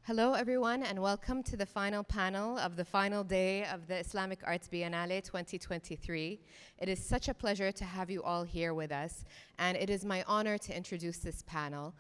Hello, everyone, and welcome to the final panel of the final day of the Islamic Arts Biennale 2023. It is such a pleasure to have you all here with us, and it is my honor to introduce this panel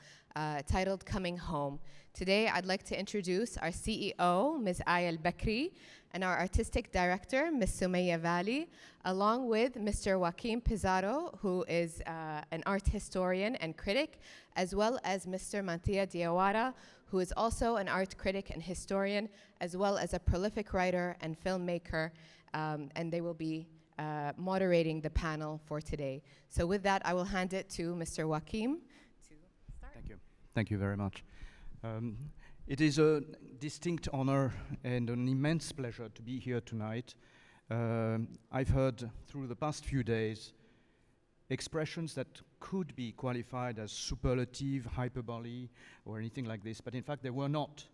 titled Coming Home. Today, I'd like to introduce our CEO, Ms. Albakree, and our Artistic Director, Ms. Sumayya Vally, along with Mr. Joaquim Pizarro, who is an art historian and critic, as well as Mr. Manthiya Diawara, who is also an art critic and historian, as well as a prolific writer and filmmaker, and they will be moderating the panel for today. So with that, I will hand it to Mr. Joaquim to start. Thank you. Thank you very much. It is a distinct honor and an immense pleasure to be here tonight. I've heard through the past few days expressions that could be qualified as superlative, hyperbole, or anything like this, but in fact they were not.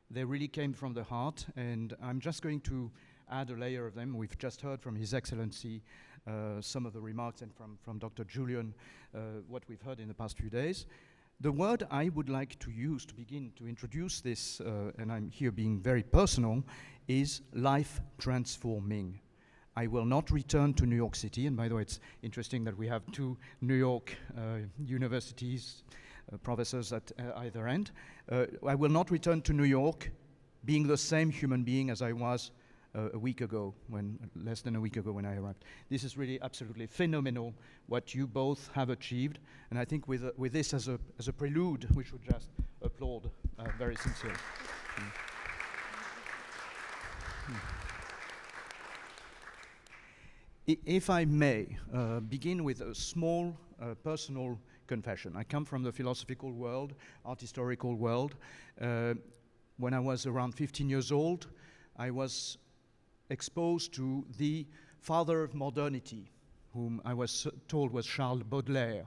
They really came from the heart, and I'm just going to add a layer of them. We've just heard from His Excellency some of the remarks, and from Dr. Julian, what we've heard in the past few days. The word I would like to use to begin to introduce this, and I'm here being very personal, is life transforming. I will not return to New York City, and by the way, it's interesting that we have two New York universities, professors at either end. I will not return to New York being the same human being as I was a week ago, less than a week ago when I arrived. This is really absolutely phenomenal what you both have achieved, and I think with this as a prelude, we should just applaud very sincerely. If I may begin with a small personal confession. I come from the philosophical world, art historical world. When I was around 15 years old, I was exposed to the father of modernity, whom I was told was Charles Baudelaire.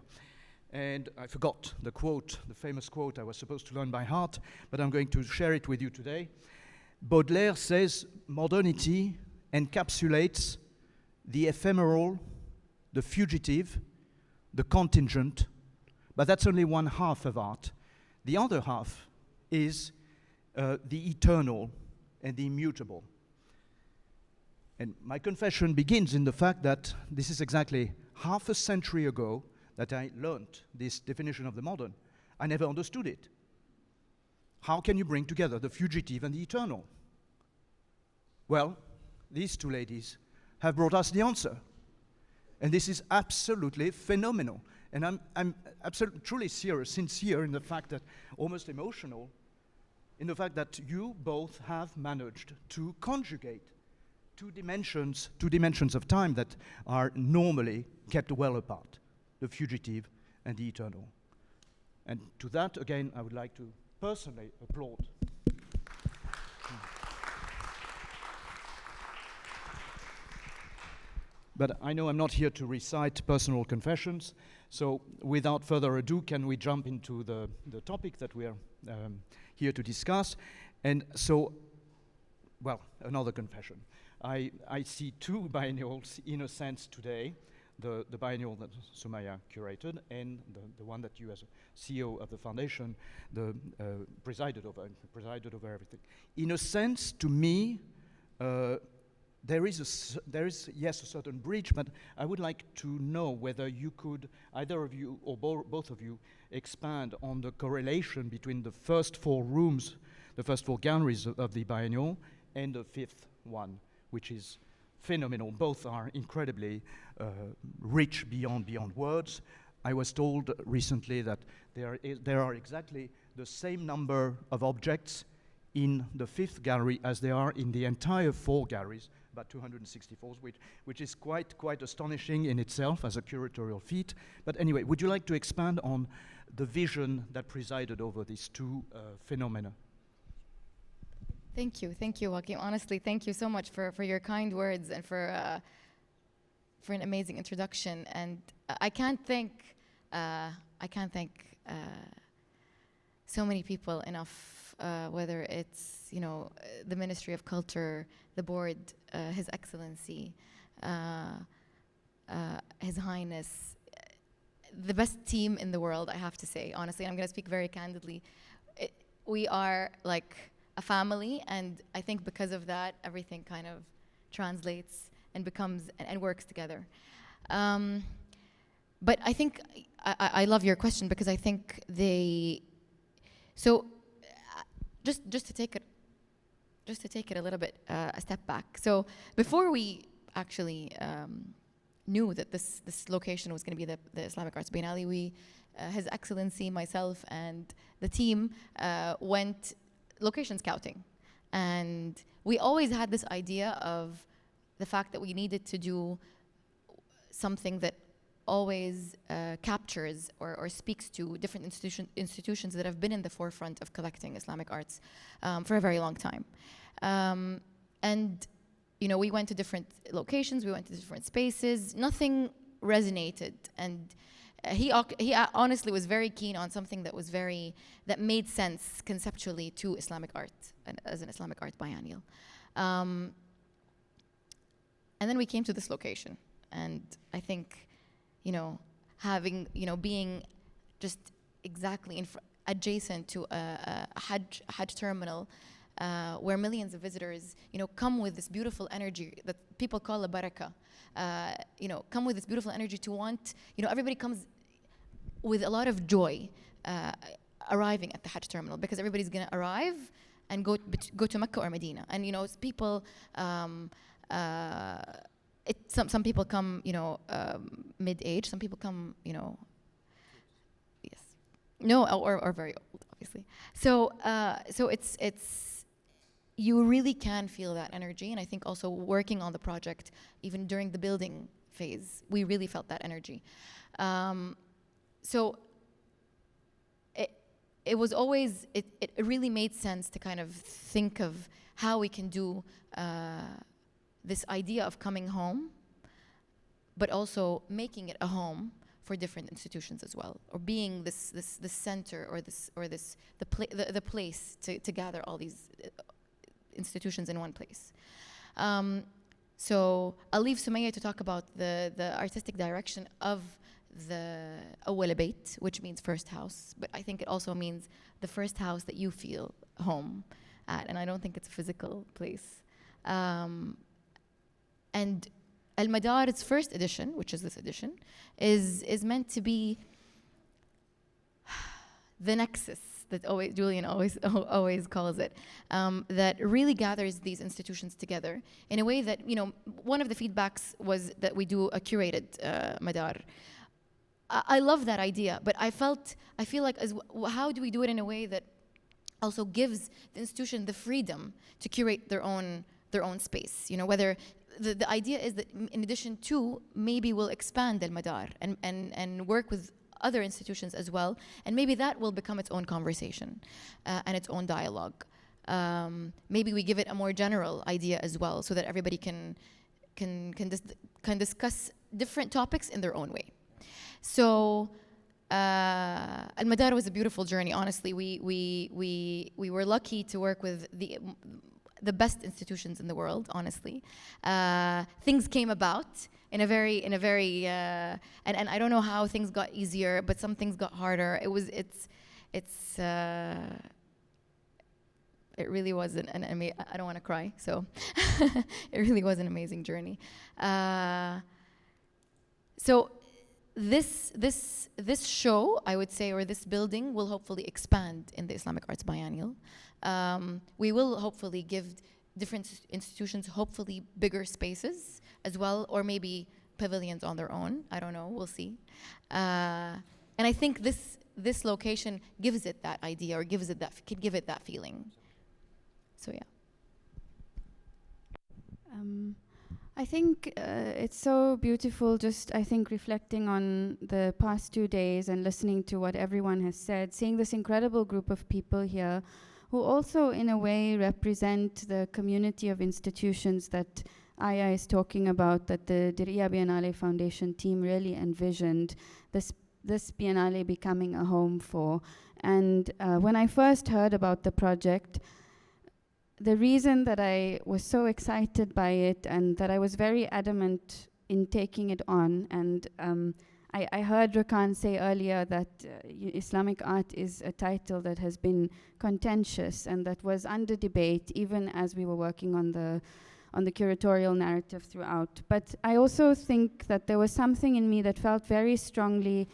And I forgot the quote, the famous quote I was supposed to learn by heart, but I'm going to share it with you today. Baudelaire says, modernity encapsulates the ephemeral, the fugitive, the contingent, but that's only one half of art. The other half is the eternal and the immutable. And my confession begins in the fact that this is exactly half a century ago that I learned this definition of the modern. I never understood it. How can you bring together the fugitive and the eternal? Well, these two ladies have brought us the answer. And this is absolutely phenomenal. And I'm absolutely, truly serious, sincere in the fact that, almost emotional, in the fact that you both have managed to conjugate two dimensions of time that are normally kept well apart, the fugitive and the eternal. And to that, again, I would like to personally applaud. But I know I'm not here to recite personal confessions, so without further ado, can we jump into the topic that we are here to discuss? And so, well, another confession. I see two biennials in a sense today, the biennial that Sumayya curated and the one that you as a CEO of the foundation presided over everything. In a sense, to me, there is, yes, a certain bridge, but I would like to know whether you could, either of you or both of you, expand on the correlation between the first four rooms, the first four galleries of the biennial, and the fifth one, which is phenomenal. Both are incredibly rich beyond words. I was told recently that there are exactly the same number of objects in the fifth gallery as there are in the entire four galleries, about 264, which is quite astonishing in itself as a curatorial feat. But anyway, would you like to expand on the vision that presided over these two phenomena? Thank you, Joaquim. Honestly, thank you so much for your kind words and for an amazing introduction. And I can't thank so many people enough. Whether it's the Ministry of Culture, the board, His Excellency, His Highness, the best team in the world. I have to say, honestly, I'm going to speak very candidly. we are like a family, and I think because of that, everything kind of translates and becomes and works together. But I think I love your question, because I think just to take it a little bit a step back. So before we actually knew that this location was going to be the Islamic Arts Biennale, His Excellency, myself, and the team went location scouting. And we always had this idea of the fact that we needed to do something that always captures or speaks to different institutions that have been in the forefront of collecting Islamic arts for a very long time. And you know, we went to different locations, we went to different spaces, nothing resonated. And he honestly was very keen on something that made sense conceptually to Islamic art and as an Islamic art biennial. And then we came to this location, and I think, you know, being just exactly adjacent to a Hajj terminal, where millions of visitors, you know, come with this beautiful energy that people call a barakah. You know, come with this beautiful energy to want, you know, everybody comes with a lot of joy arriving at the Hajj terminal, because everybody's gonna arrive and go to Mecca or Medina. And you know, people, some people come, you know, mid-age. Some people come, you know, yes, no, or very old, obviously. So it's you really can feel that energy, and I think also working on the project, even during the building phase, we really felt that energy. So it was always, it really made sense to kind of think of how we can do this idea of coming home, but also making it a home for different institutions as well, or being this center or the place to gather all these institutions in one place. So I'll leave Sumayya to talk about the artistic direction of the Awwal Bait, which means first house, but I think it also means the first house that you feel home at, and I don't think it's a physical place. And Al-Madar's first edition, which is this edition, is meant to be the nexus that Julian always calls it, that really gathers these institutions together in a way that, you know, one of the feedbacks was that we do a curated Madar. I love that idea, but I feel like how do we do it in a way that also gives the institution the freedom to curate their own space? You know, whether the idea is that in addition to, maybe we'll expand Al Madar and work with other institutions as well, and maybe that will become its own conversation and its own dialogue. Maybe we give it a more general idea as well, so that everybody can discuss different topics in their own way. So Al Madar was a beautiful journey. Honestly, we were lucky to work with the best institutions in the world. Honestly, things came about in a very and I don't know how things got easier, but some things got harder. It really was I don't want to cry, so it really was an amazing journey. So this show, I would say, or this building, will hopefully expand in the Islamic Arts Biennial. We will hopefully give different institutions hopefully bigger spaces as well, or maybe pavilions on their own. I don't know, we'll see. And I think this location gives it that idea, or can give it that feeling. So yeah. I think it's so beautiful, just I think reflecting on the past 2 days and listening to what everyone has said, seeing this incredible group of people here who also in a way represent the community of institutions that Aya is talking about, that the Diriyah Biennale Foundation team really envisioned this Biennale becoming a home for. And when I first heard about the project, the reason that I was so excited by it and that I was very adamant in taking it on, and I heard Rakan say earlier that Islamic art is a title that has been contentious and that was under debate even as we were working on the curatorial narrative throughout. But I also think that there was something in me that felt very strongly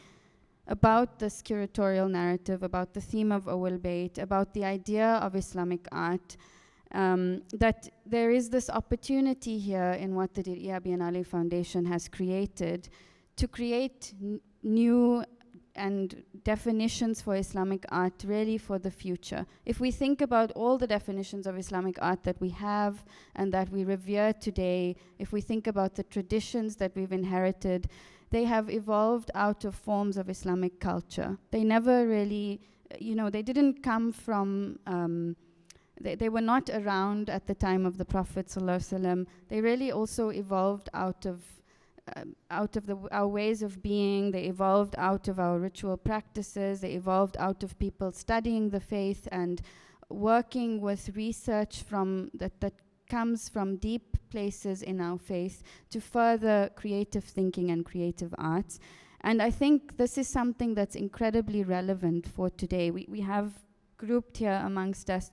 about this curatorial narrative, about the theme of Awwal Bait, about the idea of Islamic art, that there is this opportunity here in what the Diriyah Biennale Foundation has created to create new and definitions for Islamic art really for the future. If we think about all the definitions of Islamic art that we have and that we revere today, if we think about the traditions that we've inherited, they have evolved out of forms of Islamic culture. They never really, they didn't come from, they were not around at the time of the Prophet ﷺ. They really also evolved out of our ways of being. They evolved out of our ritual practices. They evolved out of people studying the faith and working with research that comes from deep places in our faith to further creative thinking and creative arts. And I think this is something that's incredibly relevant for today. We have grouped here amongst us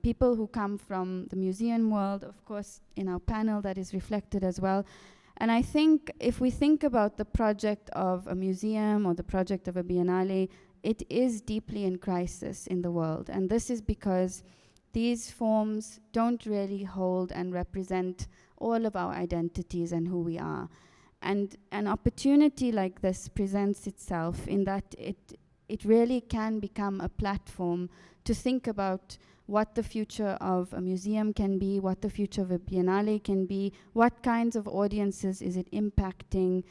people who come from the museum world, of course, in our panel that is reflected as well. And I think if we think about the project of a museum or the project of a biennale, it is deeply in crisis in the world. And this is because these forms don't really hold and represent all of our identities and who we are. And an opportunity like this presents itself in that it really can become a platform to think about what the future of a museum can be, what the future of a biennale can be, what kinds of audiences is it impacting,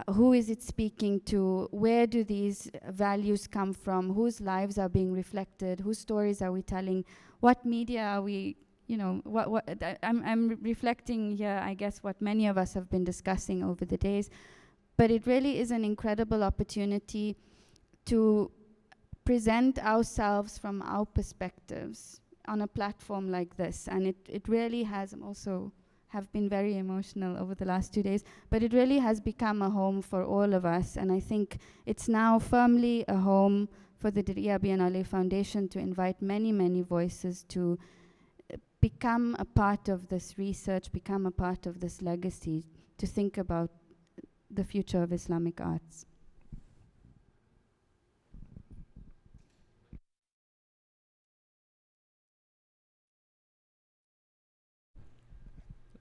who is it speaking to, where do these values come from, whose lives are being reflected, whose stories are we telling, what media are we, I'm reflecting here, I guess, what many of us have been discussing over the days, but it really is an incredible opportunity to present ourselves from our perspectives on a platform like this. And it really has, also have been very emotional over the last 2 days, but it really has become a home for all of us. And I think it's now firmly a home for the Diriyah Biennale Foundation to invite many, many voices to become a part of this research, become a part of this legacy, to think about the future of Islamic arts.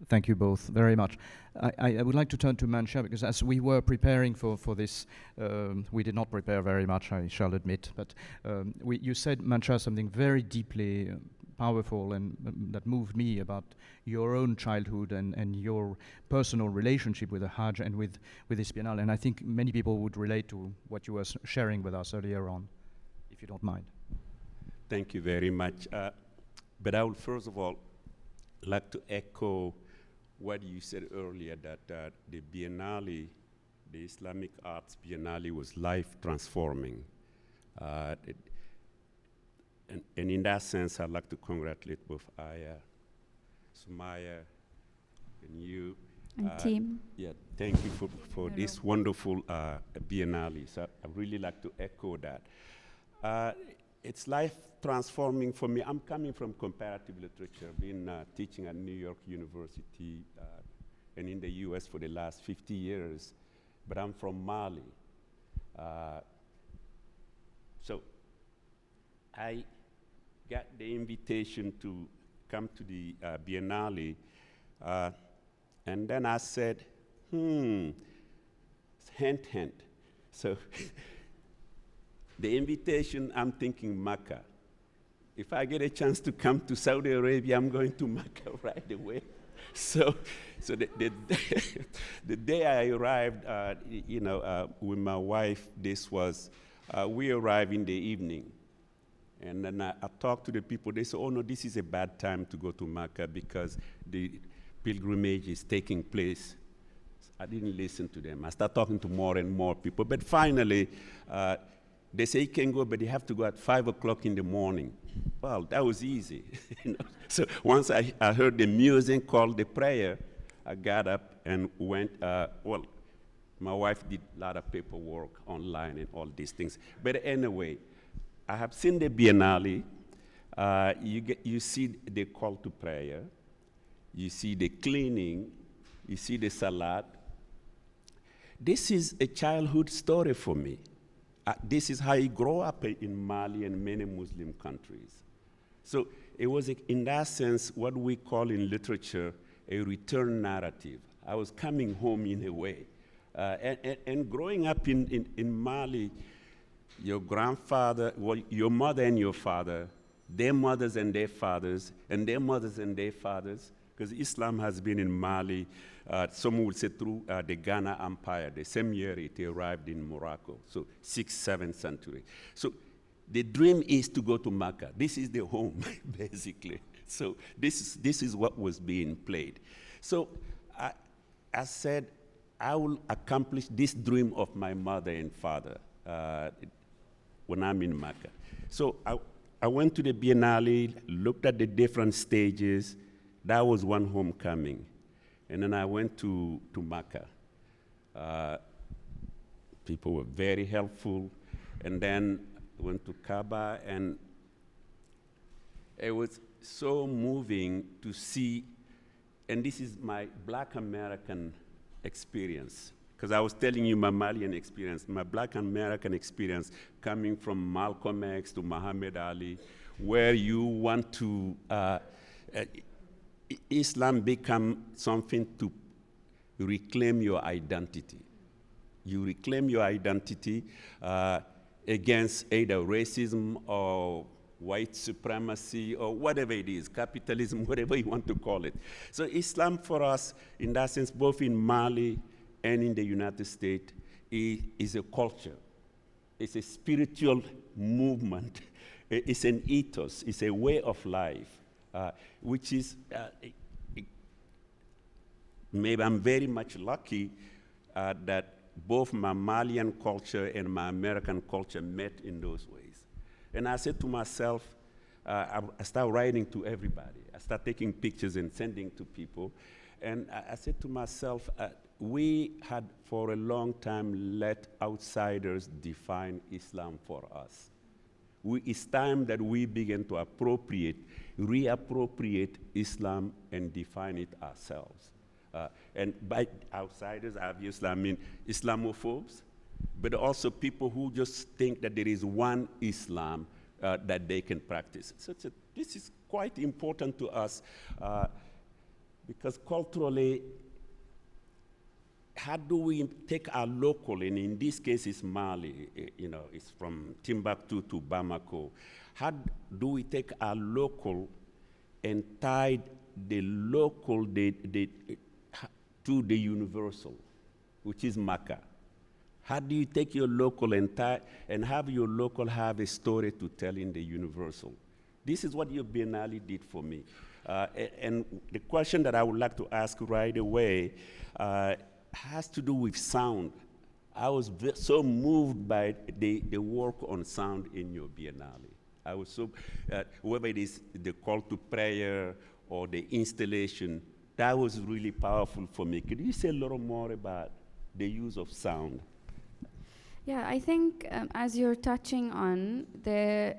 Thank you both very much. I would like to turn to Manthia, because as we were preparing for this, we did not prepare very much, I shall admit, but you said, Manthia, something very deeply powerful and that moved me about your own childhood and your personal relationship with the Hajj and with this Biennale. And I think many people would relate to what you were sharing with us earlier on, if you don't mind. Thank you very much. But I would first of all like to echo what you said earlier, that the Biennale, the Islamic Arts Biennale, was life transforming. And in that sense, I'd like to congratulate both Aya, Sumayya, and you. And team. Yeah, thank you for this wonderful Biennale. So I'd really like to echo that. It's life transforming for me. I'm coming from comparative literature, been teaching at New York University and in the US for the last 50 years, but I'm from Mali. So I got the invitation to come to the Biennale, and then I said, hint, hint. So the invitation, I'm thinking Mecca. If I get a chance to come to Saudi Arabia, I'm going to Mecca right away. So the day I arrived, with my wife, we arrived in the evening. And then I talked to the people. They said, oh, no, this is a bad time to go to Mecca because the pilgrimage is taking place. I didn't listen to them. I started talking to more and more people. But finally, they say you can go, but you have to go at 5 o'clock in the morning. Well, that was easy. So once I heard the music called the prayer, I got up and went. My wife did a lot of paperwork online and all these things. But anyway, I have seen the Biennale. You see the call to prayer. You see the cleaning. You see the salad. This is a childhood story for me. This is how I grew up in Mali and many Muslim countries. So it was, in that sense, what we call in literature a return narrative. I was coming home in a way. And growing up in Mali, your grandfather, well, your mother and your father, their mothers and their fathers, and their mothers and their fathers, because Islam has been in Mali, some would say through the Ghana Empire. The same year it arrived in Morocco, so 6th, 7th century. So the dream is to go to Mecca. This is the home, basically. So this is what was being played. So I said, I will accomplish this dream of my mother and father when I'm in Mecca. So I went to the Biennale, looked at the different stages. That was one homecoming. And then I went to Mecca. People were very helpful. And then went to Kaaba, and it was so moving to see, and this is my Black American experience, because I was telling you my Malian experience, my Black American experience coming from Malcolm X to Muhammad Ali, where you want to, Islam become something to reclaim your identity. You reclaim your identity against either racism or white supremacy or whatever it is, capitalism, whatever you want to call it. So Islam for us, in that sense, both in Mali and in the United States, is a culture. It's a spiritual movement. It's an ethos. It's a way of life, which is, maybe I'm very much lucky that both my Malian culture and my American culture met in those ways. And I said to myself, I started writing to everybody. I started taking pictures and sending to people. And I said to myself, we had for a long time let outsiders define Islam for us. It's time that we begin to reappropriate Islam and define it ourselves. And by outsiders, obviously, I mean Islamophobes, but also people who just think that there is one Islam that they can practice. So this is quite important to us because culturally, how do we take our local, and in this case it's Mali, it's from Timbuktu to Bamako. How do we take our local and tie the local to the universal, which is Mecca? How do you take your local and have your local have a story to tell in the universal? This is what your Biennale did for me. And the question that I would like to ask right away has to do with sound. I was so moved by the work on sound in your Biennale. I was so, whether it is the call to prayer or the installation, that was really powerful for me. Could you say a little more about the use of sound? Yeah, I think as you're touching on, there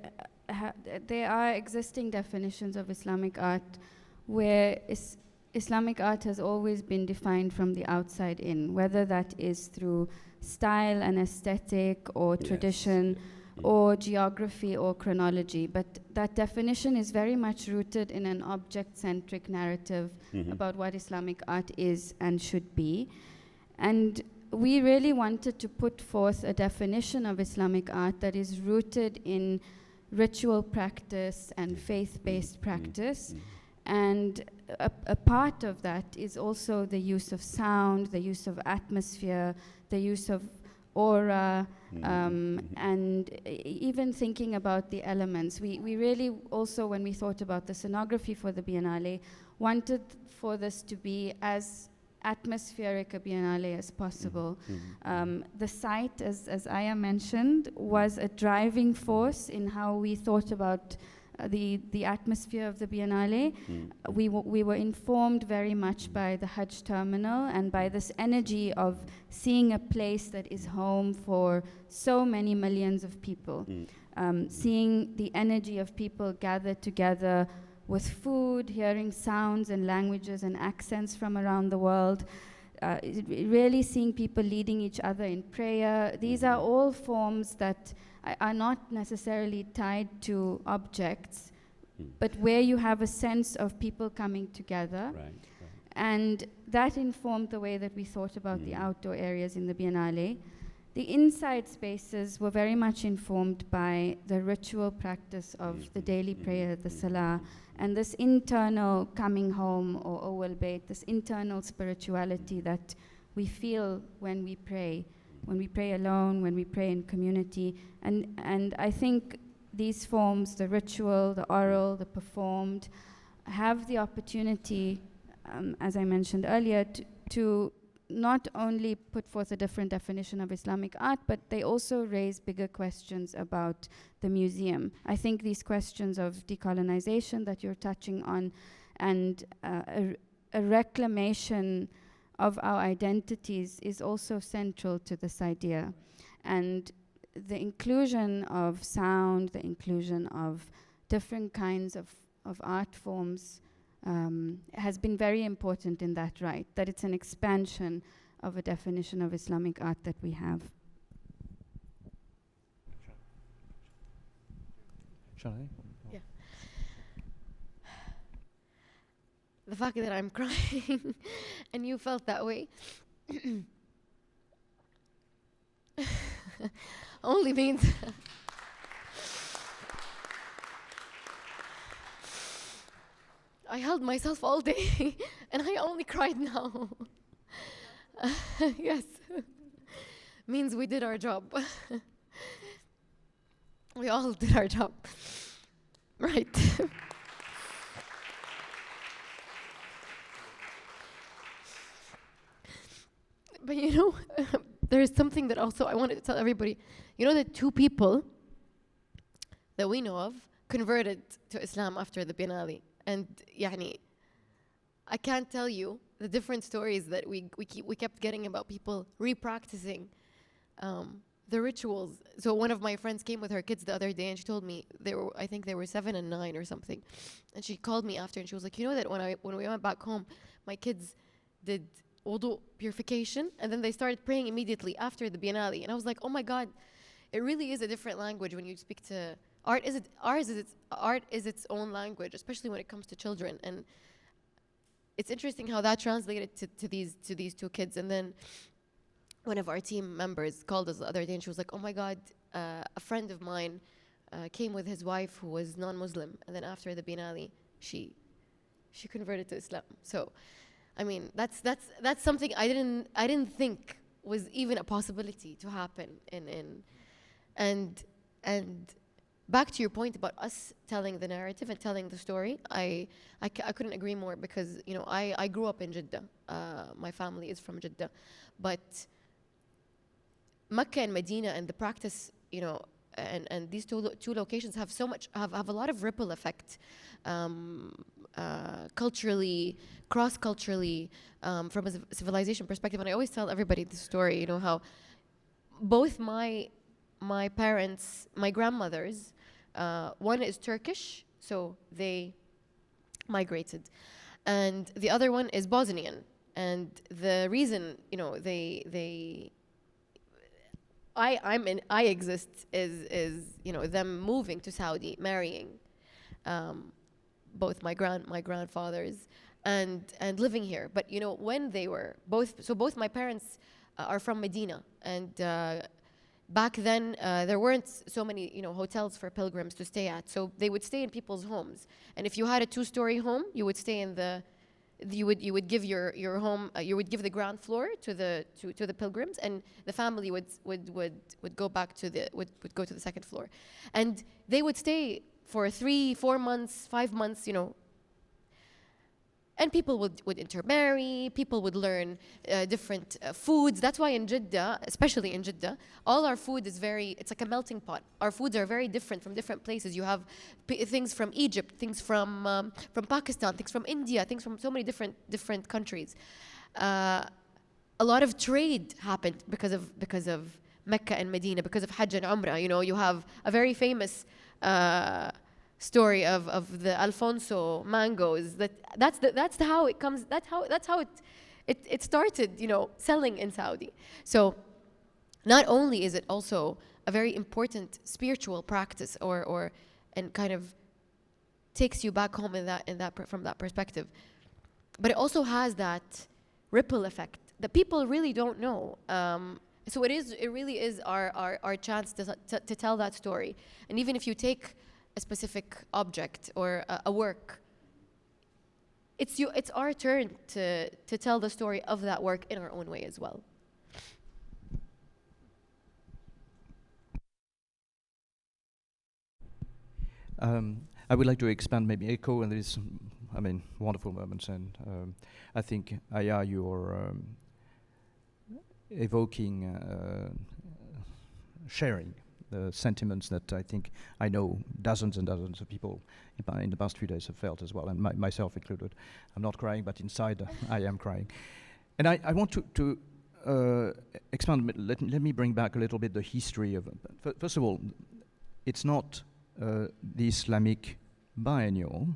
are existing definitions of Islamic art where Islamic art has always been defined from the outside in, whether that is through style and aesthetic or tradition or geography or chronology. But that definition is very much rooted in an object-centric narrative about what Islamic art is and should be. And we really wanted to put forth a definition of Islamic art that is rooted in ritual practice and faith-based practice. And a part of that is also the use of sound, the use of atmosphere, the use of aura, and even thinking about the elements. We really also, when we thought about the scenography for the Biennale, wanted for this to be as atmospheric a Biennale as possible. The site, as Aya mentioned, was a driving force in how we thought about the atmosphere of the Biennale. We were informed very much by the Hajj terminal and by this energy of seeing a place that is home for so many millions of people. Seeing the energy of people gathered together with food, hearing sounds and languages and accents from around the world, really seeing people leading each other in prayer. These are all forms that are not necessarily tied to objects, but where you have a sense of people coming together. Right. And that informed the way that we thought about the outdoor areas in the Biennale. The inside spaces were very much informed by the ritual practice of the daily prayer, the salah, and this internal coming home, or Awwal Bait, this internal spirituality that we feel when we pray alone, when we pray in community. And I think these forms, the ritual, the oral, the performed, have the opportunity, as I mentioned earlier, to not only put forth a different definition of Islamic art, but they also raise bigger questions about the museum. I think these questions of decolonization that you're touching on, and a reclamation of our identities is also central to this idea. And the inclusion of sound, the inclusion of different kinds of art forms has been very important in that right, that it's an expansion of a definition of Islamic art that we have. Shall I? Yeah. The fact that I'm crying and you felt that way only means I held myself all day and I only cried now. Yes. Means we did our job. We all did our job. Right. But you know, there is something that also I wanted to tell everybody. You know, the two people that we know of converted to Islam after the Biennale. And يعني, I can't tell you the different stories that we kept getting about people repracticing the rituals. So one of my friends came with her kids the other day and she told me I think they were 7 and 9 or something. And she called me after and she was like, you know that when we went back home, my kids did wudu purification and then they started praying immediately after the Biennale. And I was like, oh my God, it really is a different language when you speak to art is its own language, especially when it comes to children. And it's interesting how that translated to these two kids. And then one of our team members called us the other day and she was like, oh my God, a friend of mine came with his wife who was non-Muslim. And then after the Biennale, she converted to Islam. So, I mean, that's something I didn't think was even a possibility to happen and back to your point about us telling the narrative and telling the story, I couldn't agree more because, you know, I grew up in Jeddah. My family is from Jeddah. But Mecca and Medina and the practice, you know, and these two locations have a lot of ripple effect culturally, cross-culturally, from a civilization perspective. And I always tell everybody this story, you know, how both my parents, my grandmothers, one is Turkish, so they migrated, and the other one is Bosnian. And the reason, you know, I exist is you know, them moving to Saudi, marrying both my grandfathers and living here. But you know, when they were both my parents are from Medina, and back then there weren't so many, you know, hotels for pilgrims to stay at, so they would stay in people's homes. And if you had a 2-story home, you would stay in you would give your home, you would give the ground floor to the pilgrims, and the family would go back would go to the second floor, and they would stay for 3-4 months, 5 months, you know. and people would intermarry, people would learn different foods. That's why in Jeddah, especially in Jeddah, all our food is it's like a melting pot. Our foods are very different from different places. You have things from Egypt, things from Pakistan, things from India, things from so many different countries. A lot of trade happened because of Mecca and Medina, because of Hajj and Umrah. You know, you have a very famous story of the Alfonso mangoes. That's how it comes. That's how it started. You know, selling in Saudi. So not only is it also a very important spiritual practice, and kind of takes you back home from that perspective, but it also has that ripple effect that people really don't know. So it really is our chance to tell that story. And even if you take a specific object or a work, it's our turn to tell the story of that work in our own way as well. I would like to expand, maybe echo on these, wonderful moments, and I think, Aya, you're evoking, sharing the sentiments that I think I know dozens and dozens of people in the past few days have felt as well, and myself included. I'm not crying, but inside I am crying. And I want to expand, let me bring back a little bit the history of, first of all, it's not the Islamic biennial,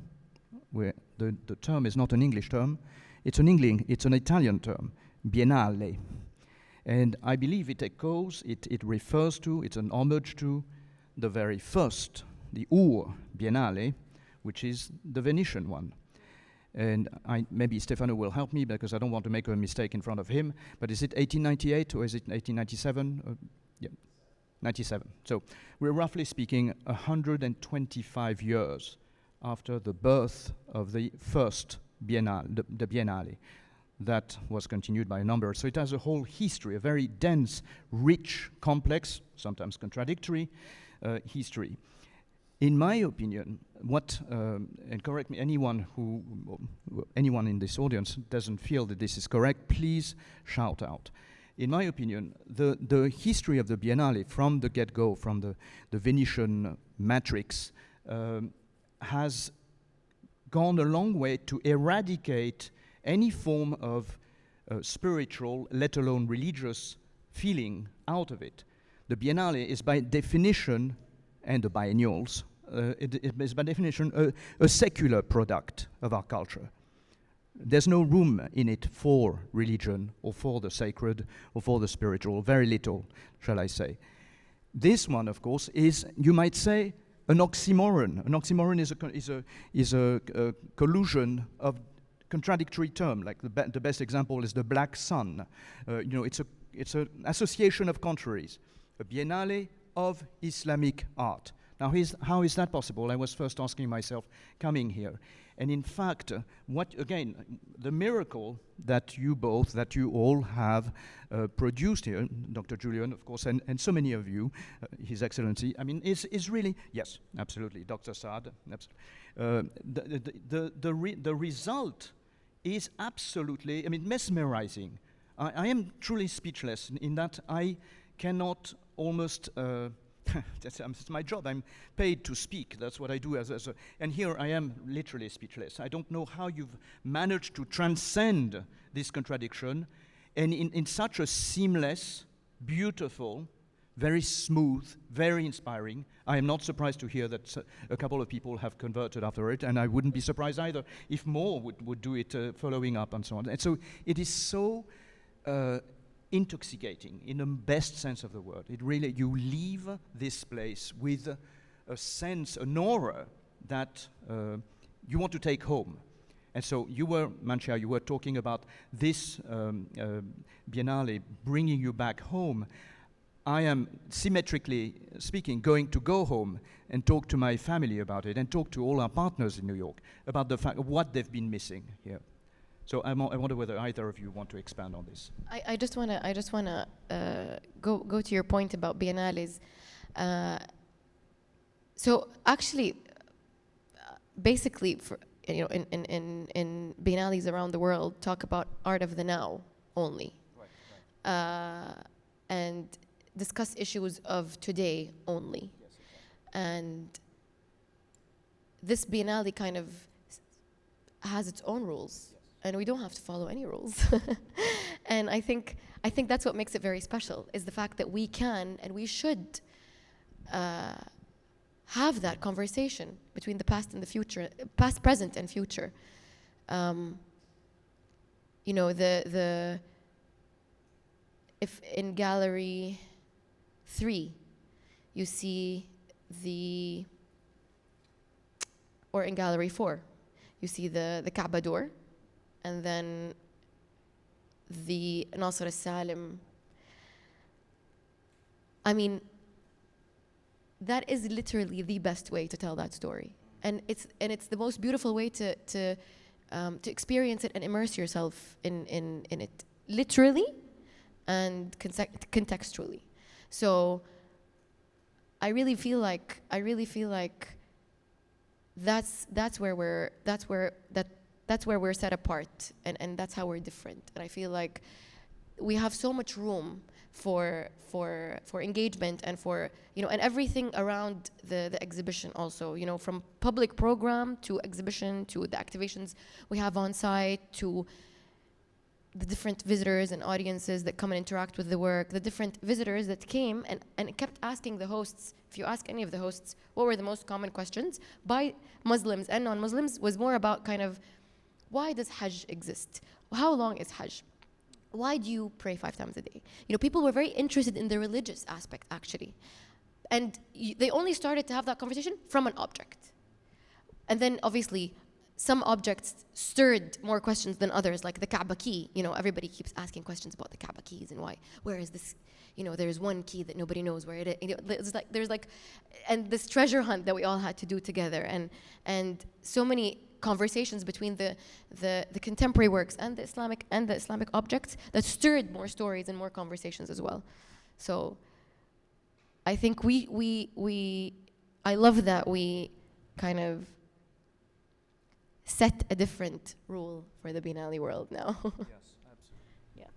where the term is not an English term, it's an Italian term, Biennale. And I believe it echoes, it refers to, it's an homage to the very first, the Biennale, which is the Venetian one. And maybe Stefano will help me because I don't want to make a mistake in front of him, but is it 1898 or is it 1897? Yeah, 97. So we're roughly speaking 125 years after the birth of the first Biennale, the Biennale. That was continued by a number. So it has a whole history, a very dense, rich, complex, sometimes contradictory history. In my opinion, and correct me, anyone in this audience doesn't feel that this is correct, please shout out. In my opinion, the history of the Biennale from the get-go, from the Venetian matrix, has gone a long way to eradicate any form of spiritual, let alone religious, feeling out of it. The Biennale is by definition, and the biennials, it is by definition a secular product of our culture. There's no room in it for religion or for the sacred or for the spiritual, very little, shall I say. This one, of course, is, you might say, an oxymoron. An oxymoron is a collusion of contradictory term, like the best example is the black sun. It's an association of contraries. A Biennale of Islamic art. Now, how is that possible? I was first asking myself coming here. And in fact, the miracle that you all have produced here, Dr. Julian, of course, and so many of you, His Excellency, is really, yes, absolutely, Dr. Saad, the result is absolutely, mesmerizing. I am truly speechless in that I cannot almost, it's my job, I'm paid to speak, that's what I do and here I am literally speechless. I don't know how you've managed to transcend this contradiction and in such a seamless, beautiful, very smooth, very inspiring. I am not surprised to hear that a couple of people have converted after it, and I wouldn't be surprised either if more would do it following up and so on. And so it is so intoxicating in the best sense of the word. It really, you leave this place with a sense, an aura that you want to take home. And so you were, Manthia, you were talking about this Biennale bringing you back home. I am, symmetrically speaking, going to go home and talk to my family about it and talk to all our partners in New York about the fact of what they've been missing here. So I wonder whether either of you want to expand on this. I just wanna go to your point about biennales. So actually, basically, you know, in biennales around the world talk about art of the now only, and discuss issues of today only. And this biennale kind of has its own rules, and we don't have to follow any rules. And I think that's what makes it very special, is the fact that we can and we should have that conversation between the past and the future, past, present, and future. You know, if in gallery 3 you see or in gallery 4 you see the Kaaba door, and then the Nasr al-Salim. I mean, that is literally the best way to tell that story, and it's the most beautiful way to experience it and immerse yourself in it, literally and contextually. So I really feel like that's where we're set apart, and that's how we're different. And I feel like we have so much room for engagement and for, you know, and everything around the exhibition also, you know, from public program to exhibition to the activations we have on site to the different visitors and audiences that come and interact with the work, the different visitors that came and kept asking the hosts. If you ask any of the hosts what were the most common questions by Muslims and non-Muslims, was more about kind of, why does Hajj exist? How long is Hajj? Why do you pray 5 times a day? You know, people were very interested in the religious aspect, actually. And they only started to have that conversation from an object. And then obviously some objects stirred more questions than others, like the Kaaba key. You know, everybody keeps asking questions about the Kaaba keys and why. Where is this? You know, there's one key that nobody knows where it is. You know, there's like, and this treasure hunt that we all had to do together, and so many conversations between the contemporary works and the Islamic objects that stirred more stories and more conversations as well. So I think I love that we kind of set a different rule for the Biennale world now. Yes, absolutely. Yeah.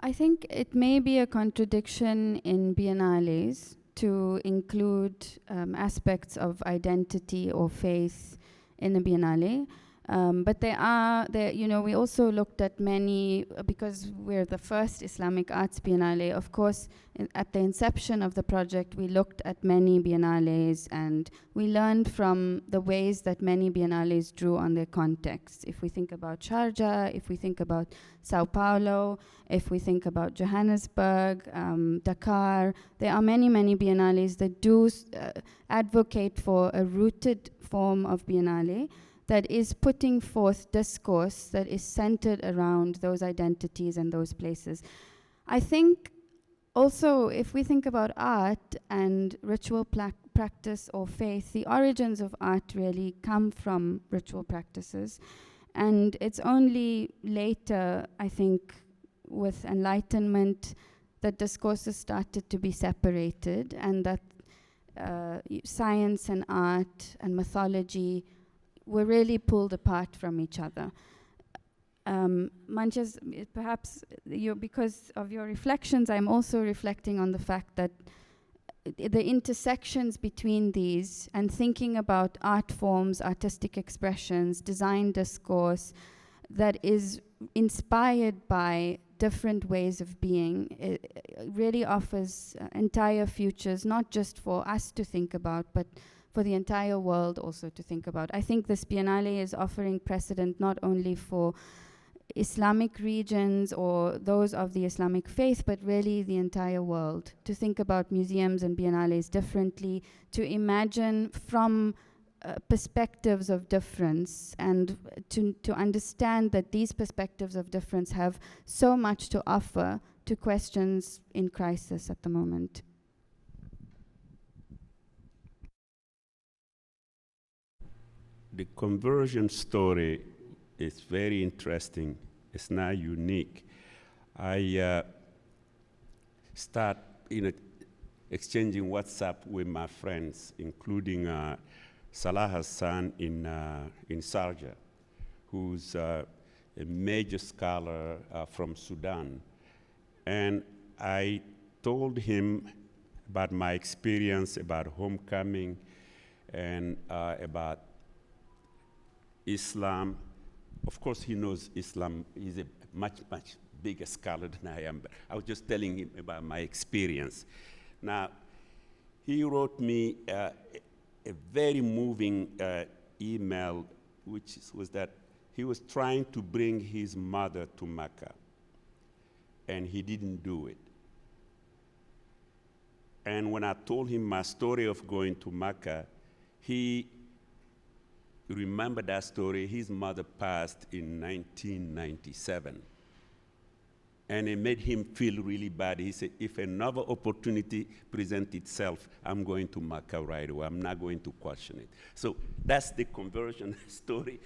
I think it may be a contradiction in biennales to include aspects of identity or faith in a biennale. But you know, we also looked at many, because we're the first Islamic Arts Biennale, of course, at the inception of the project, we looked at many biennales and we learned from the ways that many biennales drew on their context. If we think about Sharjah, if we think about Sao Paulo, if we think about Johannesburg, Dakar, there are many, many biennales that do advocate for a rooted form of biennale that is putting forth discourse that is centered around those identities and those places. I think also, if we think about art and ritual practice or faith, the origins of art really come from ritual practices. And it's only later, I think, with enlightenment, that discourses started to be separated, and that science and art and mythology were really pulled apart from each other. Manthia, perhaps because of your reflections, I'm also reflecting on the fact that the intersections between these and thinking about art forms, artistic expressions, design discourse that is inspired by different ways of being, it really offers entire futures, not just for us to think about, but for the entire world also to think about. I think this Biennale is offering precedent not only for Islamic regions or those of the Islamic faith, but really the entire world, to think about museums and biennales differently, to imagine from perspectives of difference, and to understand that these perspectives of difference have so much to offer to questions in crisis at the moment. The conversion story is very interesting. It's not unique. I start exchanging WhatsApp with my friends, including Salah Hassan in Sharjah, who's a major scholar from Sudan. And I told him about my experience about homecoming and about Islam. Of course, he knows Islam. He's a much, much bigger scholar than I am, but I was just telling him about my experience. Now, he wrote me a very moving email, which was that he was trying to bring his mother to Mecca, and he didn't do it. And when I told him my story of going to Mecca, he remembered that story. His mother passed in 1997. And it made him feel really bad. He said, if another opportunity presents itself, I'm going to Mecca right away. I'm not going to question it. So that's the conversion story.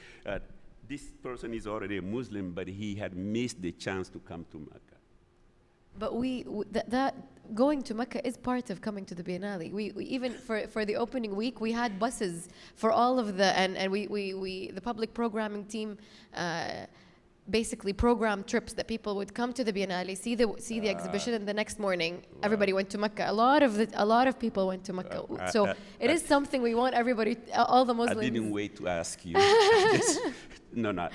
This person is already a Muslim, but he had missed the chance to come to Mecca. But that going to Mecca is part of coming to the Biennale. We even for the opening week, we had buses for all of the, and we the public programming team basically programmed trips that people would come to the Biennale, see the exhibition, and the next morning everybody went to Mecca. A lot of people went to Mecca. So it is something we want everybody, all the Muslims. I didn't wait to ask you. No,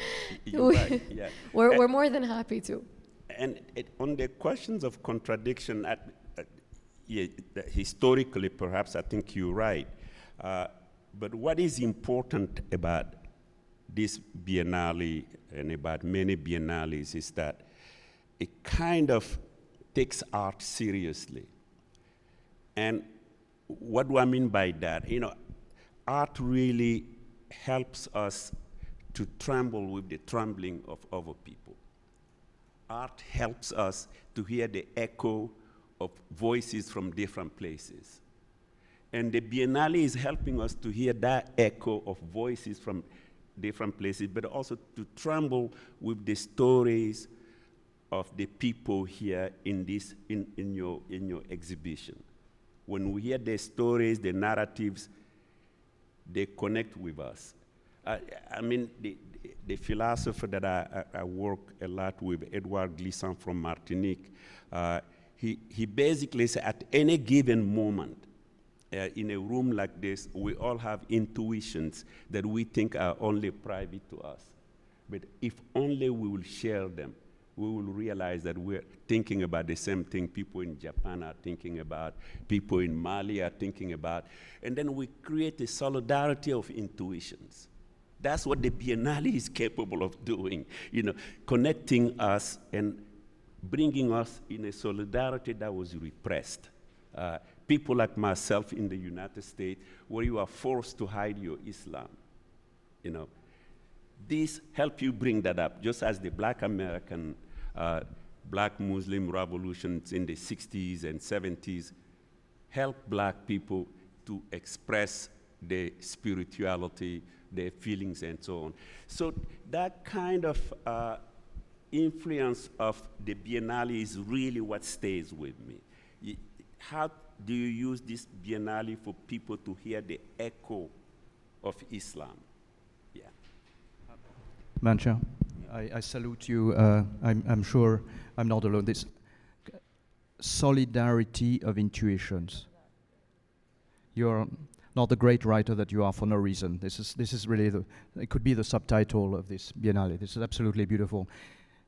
you're right. Yeah. We're more than happy to. And on the questions of contradiction, historically, perhaps I think you're right. But what is important about this Biennale and about many Biennales is that it kind of takes art seriously. And what do I mean by that? You know, art really helps us to tremble with the trembling of other people. Art helps us to hear the echo of voices from different places. And the Biennale is helping us to hear that echo of voices from different places, but also to tremble with the stories of the people here in your exhibition. When we hear the stories, the narratives, they connect with us. I mean, the philosopher that I work a lot with, Edouard Glissant from Martinique, he basically said at any given moment, in a room like this, we all have intuitions that we think are only private to us. But if only we will share them, we will realize that we're thinking about the same thing people in Japan are thinking about, people in Mali are thinking about, and then we create a solidarity of intuitions. That's what the Biennale is capable of doing, you know, connecting us and bringing us in a solidarity that was repressed. People like myself in the United States, where you are forced to hide your Islam, you know. These help you bring that up, just as the Black American, Black Muslim revolutions in the 60s and 70s help Black people to express their spirituality, their feelings, and so on. So that kind of influence of the Biennale is really what stays with me. How do you use this Biennale for people to hear the echo of Islam? Yeah. Manthia, I salute you. I'm sure I'm not alone. This solidarity of intuitions. You're not the great writer that you are for no reason. This is really it could be the subtitle of this Biennale. This is absolutely beautiful.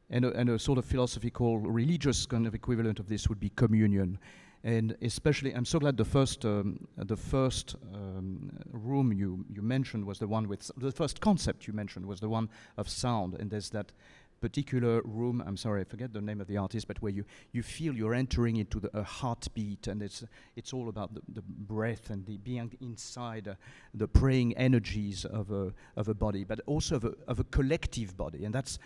And a sort of philosophical, religious kind of equivalent of this would be communion. And especially, I'm so glad the first room you mentioned was the one with, the first concept you mentioned was the one of sound. And there's that particular room, I'm sorry, I forget the name of the artist, but where you feel you're entering into a heartbeat, and it's all about the breath and the being inside the praying energies of a body, but also of a collective body, and that's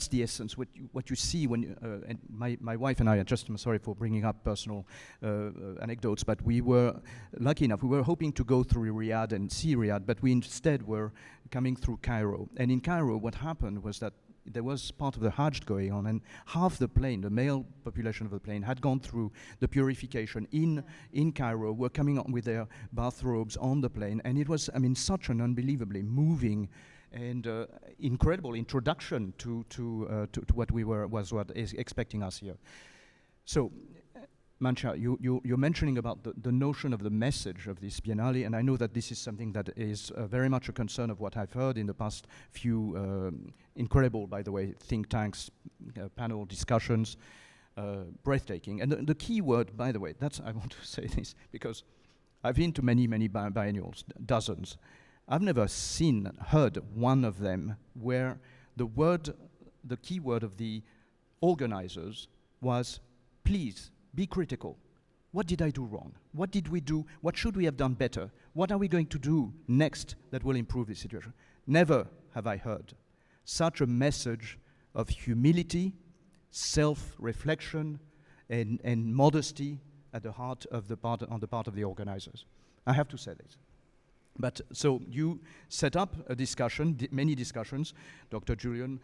the essence. What you see when and my wife and I, I'm sorry for bringing up personal anecdotes, but we were lucky enough. We were hoping to go through Riyadh and see Riyadh, but we instead were coming through Cairo. And in Cairo, what happened was that there was part of the Hajj going on, and half the plane, the male population of the plane, had gone through the purification in Cairo, were coming on with their bathrobes on the plane, and it was, I mean, such an unbelievably moving and incredible introduction to what we were is expecting us here. So, Manthia, you're mentioning about the notion of the message of this Biennale, and I know that this is something that is very much a concern of what I've heard in the past few incredible, by the way, think tanks, panel discussions, breathtaking. And the key word, by the way, that's, I want to say this, because I've been to many biennials, dozens. I've never heard one of them where the key word of the organizers was, please, be critical. What did I do wrong? What did we do? What should we have done better? What are we going to do next that will improve the situation? Never have I heard such a message of humility, self-reflection, and modesty at the heart of on the part of the organizers. I have to say this. But so you set up a discussion, many discussions, Dr. Julian,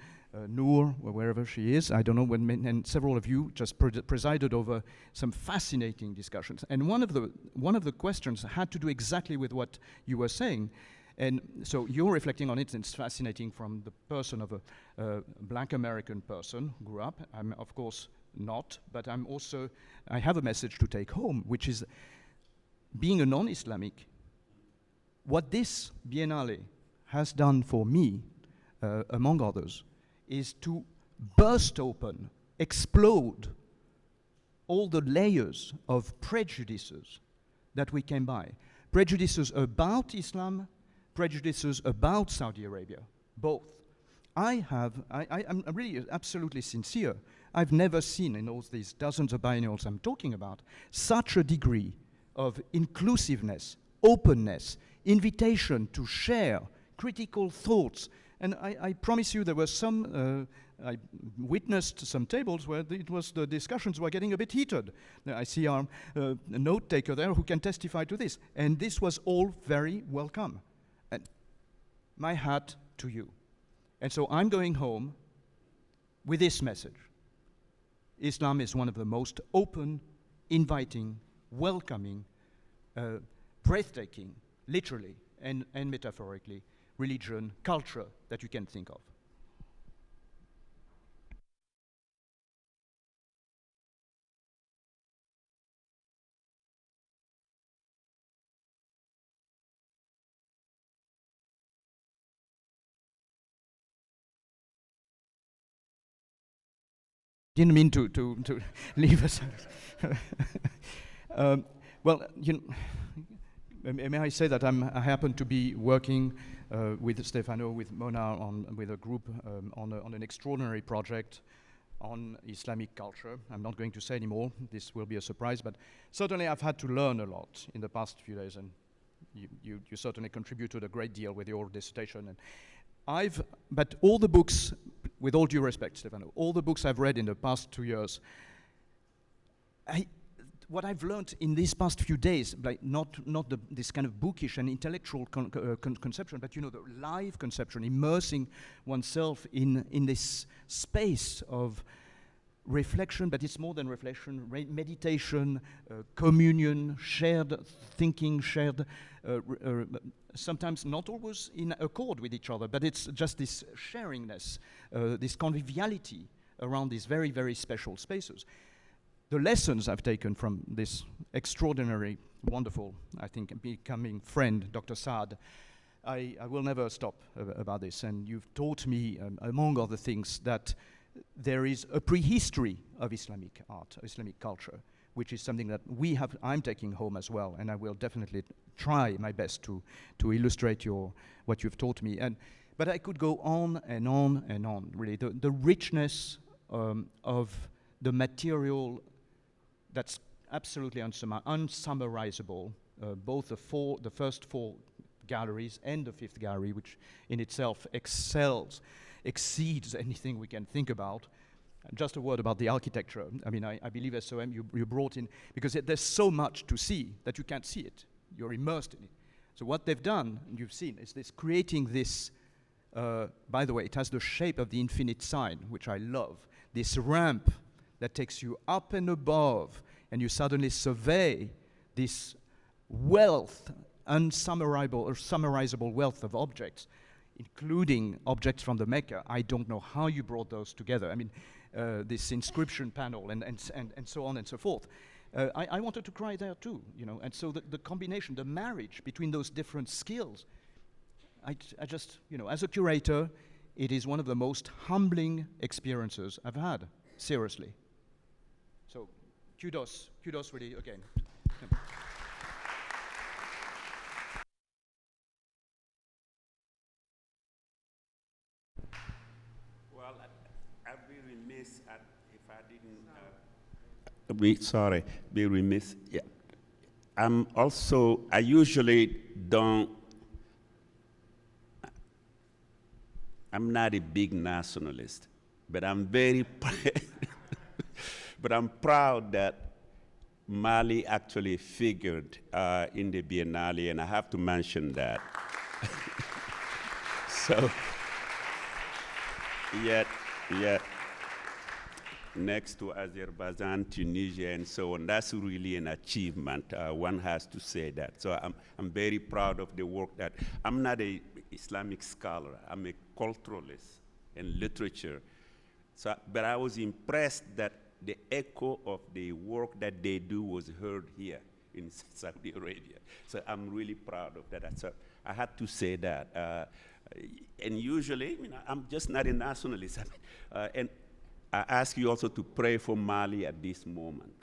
Noor, or wherever she is, I don't know, and several of you just presided over some fascinating discussions. And one of the questions had to do exactly with what you were saying. And so you're reflecting on it, and it's fascinating from the person of a black American person who grew up. I'm, of course, not, but I have a message to take home, which is being a non-Islamic. What this Biennale has done for me, among others, is to burst open, explode all the layers of prejudices that we came by. Prejudices about Islam, prejudices about Saudi Arabia, both. I'm really absolutely sincere. I've never seen in all these dozens of biennials I'm talking about such a degree of inclusiveness, openness, invitation to share critical thoughts. And I promise you there were some, I witnessed some tables where the discussions were getting a bit heated. I see our note taker there who can testify to this. And this was all very welcome. And my hat to you. And so I'm going home with this message. Islam is one of the most open, inviting, welcoming, breathtaking, literally and metaphorically, religion, culture that you can think of. Didn't mean to leave us. Well, you know, may I say that I happen to be working with Stefano, with Mona, with a group on an extraordinary project on Islamic culture. I'm not going to say anymore. This will be a surprise, but certainly I've had to learn a lot in the past few days, and you certainly contributed a great deal with your dissertation. And but all the books, with all due respect, Stefano, all the books I've read in the past 2 years, what I've learned in these past few days, like not this kind of bookish and intellectual conception, but you know, the live conception, immersing oneself in this space of reflection, but it's more than reflection, meditation, communion, shared thinking, shared, sometimes not always in accord with each other, but it's just this sharingness, this conviviality around these very, very special spaces. The lessons I've taken from this extraordinary, wonderful, I think, becoming friend, Dr. Saad, I will never stop about this. And you've taught me, among other things, that there is a prehistory of Islamic art, Islamic culture, which is something that I'm taking home as well, and I will definitely try my best to illustrate what you've taught me. But I could go on and on and on, really. The richness of the material that's absolutely unsummarizable, both the first 4 galleries and the 5th gallery, which in itself exceeds anything we can think about. Just a word about the architecture. I mean, I believe SOM you brought in, because there's so much to see that you can't see it. You're immersed in it. So what they've done, and you've seen, is this creating this By the way, it has the shape of the infinite sign, which I love. This ramp that takes you up and above, and you suddenly survey this wealth, summarizable wealth of objects, including objects from the Mecca. I don't know how you brought those together. I mean, this inscription panel and so on and so forth. I wanted to cry there too, you know, and so the combination, the marriage between those different skills, I just, you know, as a curator, it is one of the most humbling experiences I've had, seriously. So, kudos really again. Well, I'd be remiss if I didn't. Be remiss. Yeah. I usually don't. I'm not a big nationalist, but I'm very, but I'm proud that Mali actually figured in the Biennale, and I have to mention that. So, yet, next to Azerbaijan, Tunisia, and so on, that's really an achievement. One has to say that. So I'm very proud of the work that, I'm not a Islamic scholar, I'm a culturalist in literature. So, but I was impressed that the echo of the work that they do was heard here in Saudi Arabia. So I'm really proud of that. So I had to say that. And usually, you know, I'm just not a nationalist. And I ask you also to pray for Mali at this moment.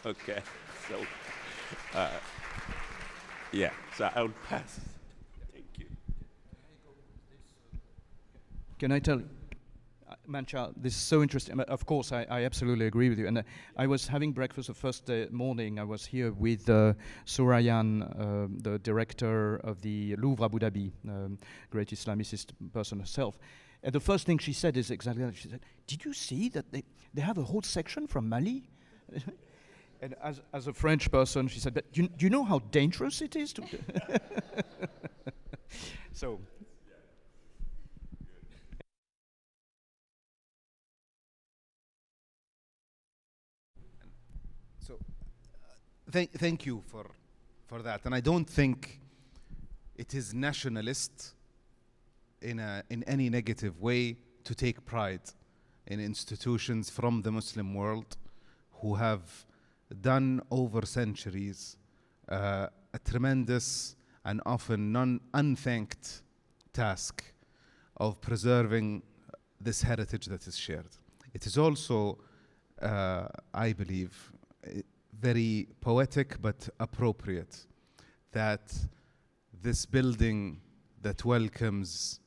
Okay, so, yeah, so I'll pass. Thank you. Can I tell you, Manthia, this is so interesting. Of course, I absolutely agree with you. And I was having breakfast the first morning. I was here with Surayan, the director of the Louvre Abu Dhabi, great Islamicist person herself. And the first thing she said is exactly that. She said, "Did you see that they have a whole section from Mali?" And as a French person, she said, "But do you know how dangerous it is to?" So. So, thank you for that. And I don't think it is nationalist in any negative way to take pride in institutions from the Muslim world who have done over centuries a tremendous and often unthanked task of preserving this heritage that is shared. It is also, I believe, very poetic but appropriate that this building that welcomes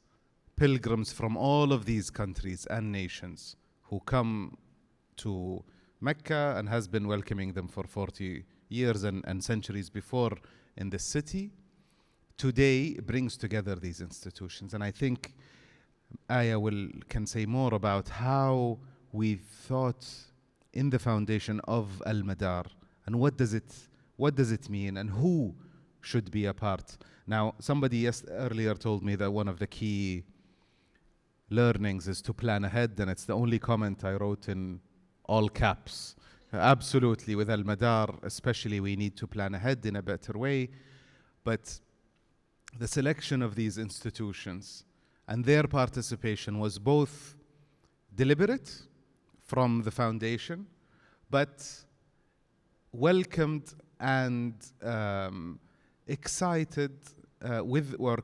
pilgrims from all of these countries and nations who come to Mecca and has been welcoming them for 40 years and centuries before in this city, today brings together these institutions. And I think Aya can say more about how we thought in the foundation of Al-Madar and what does it mean and who should be a part. Now, somebody earlier told me that one of the key learnings is to plan ahead, and it's the only comment I wrote in all caps. Absolutely, with Al-Madar especially, we need to plan ahead in a better way. But the selection of these institutions and their participation was both deliberate from the foundation, but welcomed and excited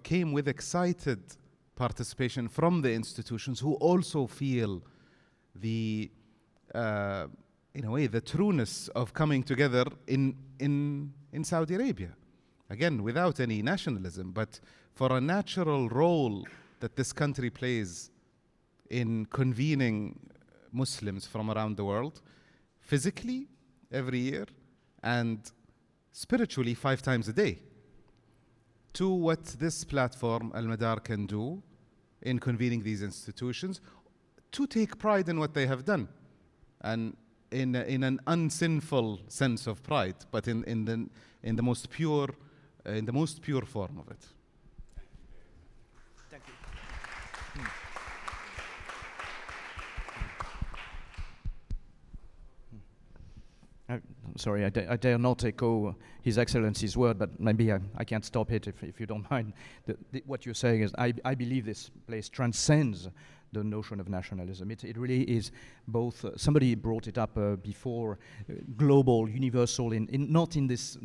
came with excited participation from the institutions who also feel the, in a way, the trueness of coming together in Saudi Arabia. Again, without any nationalism, but for a natural role that this country plays in convening Muslims from around the world, physically every year and spiritually 5 times a day, to what this platform, Al-Madar, can do in convening these institutions, to take pride in what they have done, and in an unsinful sense of pride, but in the most pure form of it. Thank you. sorry, I dare not echo His Excellency's word, but maybe I can't stop it if you don't mind. What you're saying is, I believe this place transcends the notion of nationalism. It really is both, somebody brought it up before, global, universal, not in this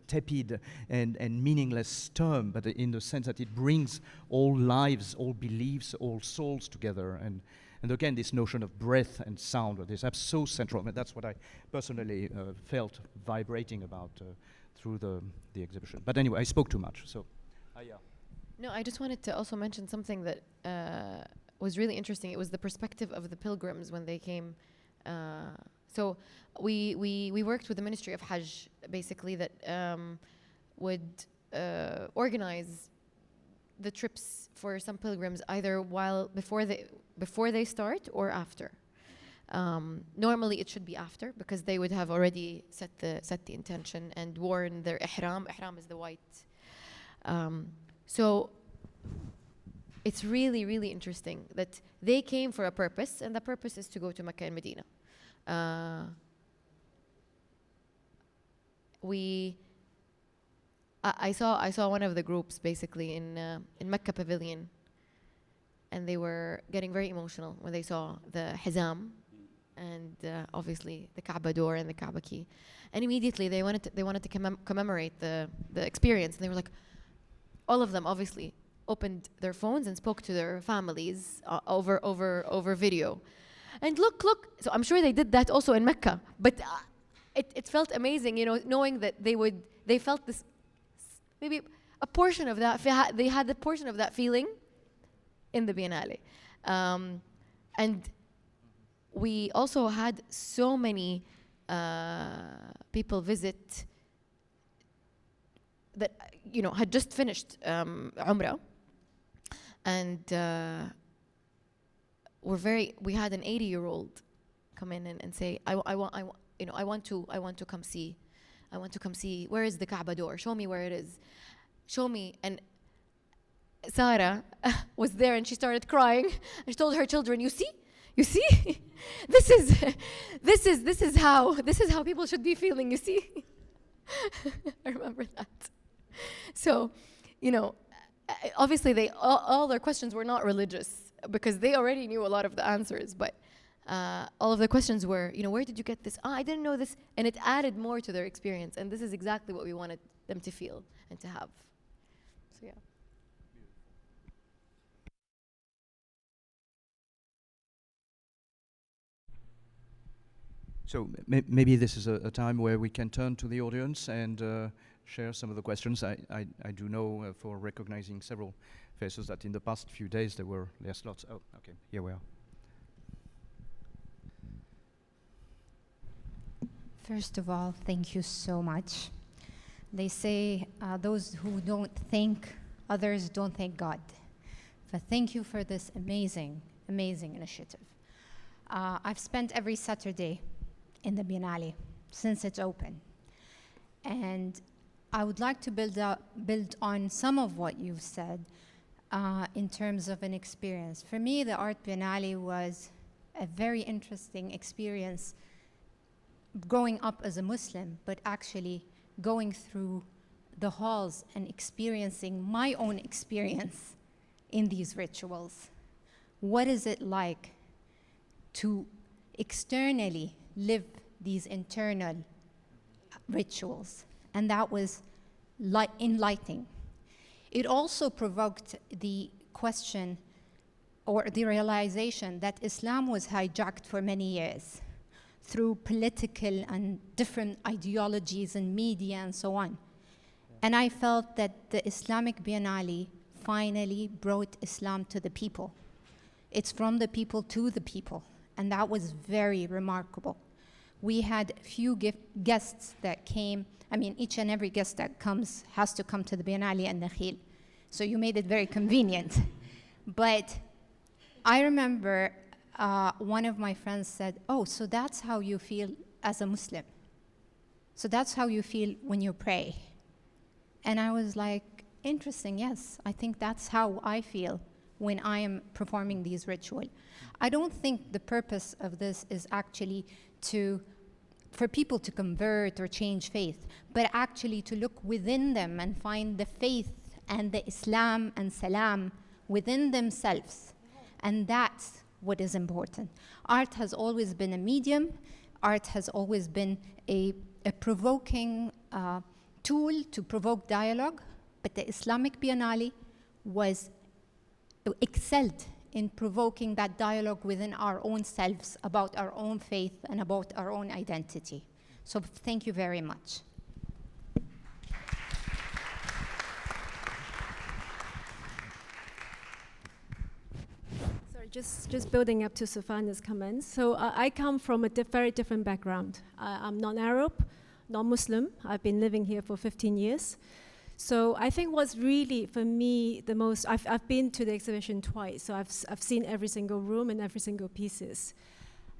tepid and meaningless term, but in the sense that it brings all lives, all beliefs, all souls together. And again, this notion of breath and sound is so central. I mean, that's what I personally felt vibrating about through the exhibition. But anyway, I spoke too much, so. No, I just wanted to also mention something that was really interesting. It was the perspective of the pilgrims when they came. So we worked with the Ministry of Hajj, basically, that would organize the trips for some pilgrims either before they start or after. Normally it should be after, because they would have already set the intention and worn their ihram. Ihram is the white. So it's really, really interesting that they came for a purpose, and the purpose is to go to Mecca and Medina. I saw one of the groups basically in Mecca Pavilion, and they were getting very emotional when they saw the hizam and obviously the Kaaba door and the Kaaba key, and immediately they wanted to commemorate the experience, and they were like, all of them obviously opened their phones and spoke to their families over video, and look. So I'm sure they did that also in Mecca, but it felt amazing, knowing that they felt this, maybe a portion of that. They had a portion of that feeling in the Biennale, and we also had so many people visit that had just finished Umrah, and we had an 80-year-old come in and say, I want to come see. I want to come see, where is the Kaaba door? Show me where it is. Show me. And Sarah was there, and she started crying. And she told her children, you see, this is how people should be feeling. You see, I remember that. So, obviously all their questions were not religious, because they already knew a lot of the answers, but all of the questions were, where did you get this? I didn't know this. And it added more to their experience. And this is exactly what we wanted them to feel and to have. So, yeah. So maybe this is a time where we can turn to the audience and share some of the questions. I do know for recognizing several faces that in the past few days there were less lots. Oh, okay, here we are. First of all, thank you so much. They say those who don't thank others don't thank God. But thank you for this amazing, amazing initiative. I've spent every Saturday in the Biennale since it's open. And I would like to build on some of what you've said in terms of an experience. For me, the Art Biennale was a very interesting experience growing up as a Muslim, but actually going through the halls and experiencing my own experience in these rituals. What is it like to externally live these internal rituals? And that was enlightening. It also provoked the question or the realization that Islam was hijacked for many years through political and different ideologies and media and so on. And I felt that the Islamic Biennale finally brought Islam to the people. It's from the people to the people, and that was very remarkable. We had few guests that came. I mean, each and every guest that comes has to come to the Biennale and Nakhil. So you made it very convenient. But I remember one of my friends said, oh, so that's how you feel as a Muslim. So that's how you feel when you pray. And I was like, interesting, yes. I think that's how I feel when I am performing these rituals. I don't think the purpose of this is actually to for people to convert or change faith, but actually to look within them and find the faith and the Islam and Salam within themselves. And that's what is important. Art has always been a medium. Art has always been a provoking tool to provoke dialogue, but the Islamic Biennale was excelled in provoking that dialogue within our own selves about our own faith and about our own identity. So thank you very much. Sorry, just building up to Sufana's comments. So I come from a very different background. I'm non-Arab, non-Muslim. I've been living here for 15 years. So I think what's really, for me, the most, I've been to the exhibition twice, so I've seen every single room and every single pieces.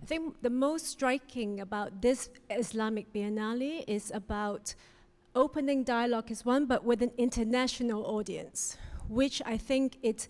I think the most striking about this Islamic Biennale is about opening dialogue is one, but with an international audience, which I think it's